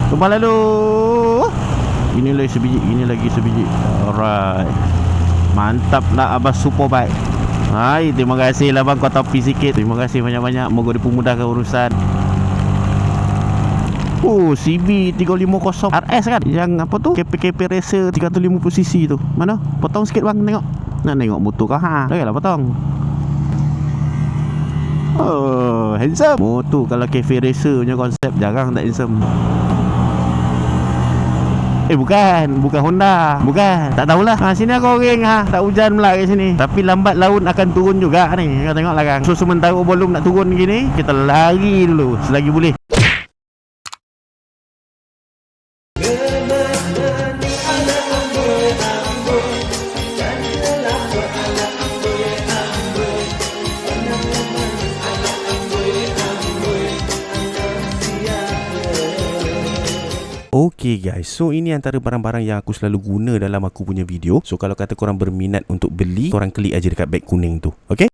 Tumpah lalu. Ini lagi sebiji. Alright. Mantap lah Abah Superbike. Hai, terima kasih lah bang, kau topi sikit. Terima kasih banyak-banyak. Moga dipermudahkan urusan. CB 350 RS kan? Yang apa tu? KP Racer 350cc tu. Mana? Potong sikit bang, tengok. Nak tengok motor kah? Janganlah potong. Oh, handsome. Motor kalau KP Racer punya konsep jarang tak handsome. Bukan Honda. Bukan. Tak tahulah. Sini aku orang tak hujan pula kat sini. Tapi lambat laun akan turun juga ni. Kau tengoklah kan. So sementara belum nak turun gini, kita lari dulu selagi boleh. Okay guys, so ini antara barang-barang yang aku selalu guna dalam aku punya video. So kalau kata korang berminat untuk beli, korang klik aja dekat beg kuning tu. Okay?